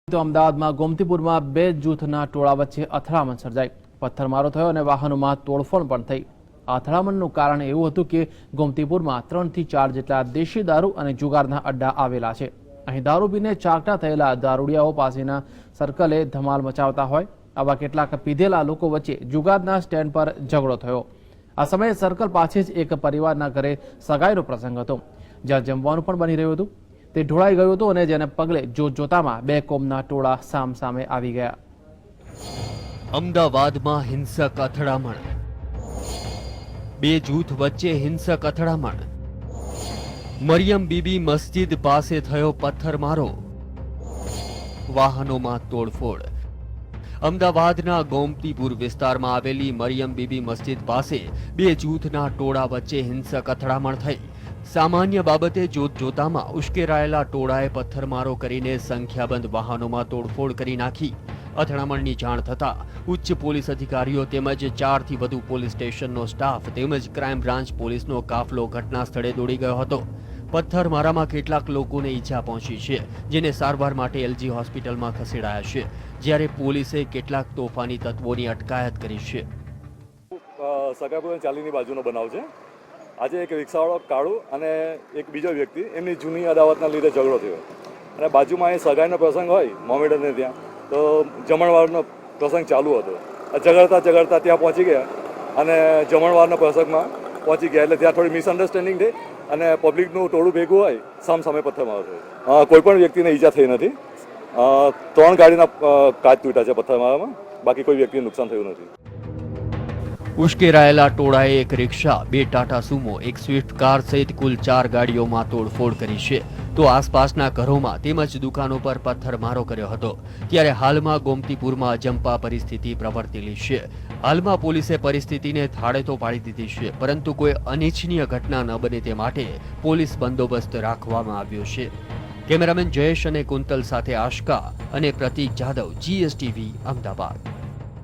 તો અમદાવાદમાં ગોમતીપુરમાં બે જૂથના ટોળા વચ્ચે અથડામણ સર્જાઈ, પથ્થરમારો થયો અને વાહનોમાં તોડફોડ પણ થઈ। અથડામણનું કારણ એવું હતું કે ગોમતીપુરમાં 3 થી 4 જેટલા દેશી દારૂ અને જુગારના અડ્ડા આવેલા છે। અહીં દારૂ પીને ચાકટા થયેલા દારૂડિયાઓ પાસેના સર્કલે ધમાલ મચાવતા હોય આવા કેટલાક પીધેલા લોકો વચ્ચે જુગારના સ્ટેન્ડ પર ઝઘડો થયો। આ સમયે સર્કલ પાસે જ એક પરિવારના ઘરે સગાઈનો પ્રસંગ હતો, જ્યાં જમવાનું પણ બની રહ્યું હતું। તે ઢોળાઈ ગયું હતું અને જેને પગલે જોતજોતામાં બે કોમના ટોળા સામસામે આવી ગયા। અમદાવાદમાં હિંસક અથડામણ, બે જૂથ વચ્ચે હિંસક અથડામણ। મરિયમ બીબી મસ્જિદ પાસે થયો પથ્થરમારો, વાહનોમાં તોડફોડ। અમદાવાદના ગોમતીપુર વિસ્તારમાં આવેલી મરિયમ બીબી મસ્જિદ પાસે બે જૂથના ટોળા વચ્ચે હિંસક અથડામણ થઈ। સામાન્ય બાબતે જોતજોતામાં ઉશ્કેરાયેલા ટોળાએ પથ્થરમારો કરીને સંખ્યાબંધ વાહનોમાં તોડફોડ કરી નાખી। અથડામણની જાણ થતાં ઉચ્ચ પોલીસ અધિકારીઓ તેમજ 4 થી વધુ પોલીસ સ્ટેશનનો સ્ટાફ તેમજ ક્રાઇમ બ્રાન્ચ પોલીસનો કાફલો ઘટના સ્થળે દોડી ગયો હતો। પથ્થરમારામાં કેટલાક લોકોને ઈજા પહોંચી છે, જેને સારવાર માટે એલજી હોસ્પિટલમાં ખસેડાયા છે, જ્યારે પોલીસે કેટલાક તોફાની તત્વોની અટકાયત કરી છે। સગાપુર ચાલીની બાજુનો બનાવ છે। આજે એક રિક્ષાવાળો કાળુ અને એક બીજો વ્યક્તિ એમની જૂની અદાવતના લીધે ઝઘડો થયો અને બાજુમાં એ સગાઈનો પ્રસંગ હોય મોમેડનને ત્યાં, તો જમણવારનો પ્રસંગ ચાલુ હતો। ઝઘડતા ત્યાં પહોંચી ગયા અને જમણવારના પ્રસંગમાં પહોંચી ગયા એટલે ત્યાં થોડી મિસઅન્ડરસ્ટેન્ડિંગ થઈ અને પબ્લિકનું ટોળું ભેગું હોય સામસામે પથ્થરમારો થયો। કોઈ પણ વ્યક્તિને ઈજા થઈ નથી। 3 ગાડીના કાચ તૂટ્યા છે પથ્થરમારામાં, બાકી કોઈ વ્યક્તિને નુકસાન થયું નથી। ઉશ્કેરાયેલા ટોળાએ એક રિક્ષા, 2 ટાટા સુમો, એક સ્વિફ્ટ કાર સહિત કુલ 4 ગાડીઓમાં તોડફોડ કરી છે, તો આસપાસના ઘરોમાં તેમજ દુકાનો પર પથ્થરમારો કર્યો હતો। ત્યારે હાલમાં ગોમતીપુરમાં અજંપા પરિસ્થિતિ પ્રવર્તેલી છે। હાલમાં પોલીસે પરિસ્થિતિને થાળે તો પાડી દીધી છે, પરંતુ કોઈ અનિચ્છનીય ઘટના ન બને તે માટે પોલીસ બંદોબસ્ત રાખવામાં આવ્યો છે। કેમેરામેન જયેશ અને કુંતલ સાથે આશકા અને પ્રતીક જાદવ, GSTV, અમદાવાદ।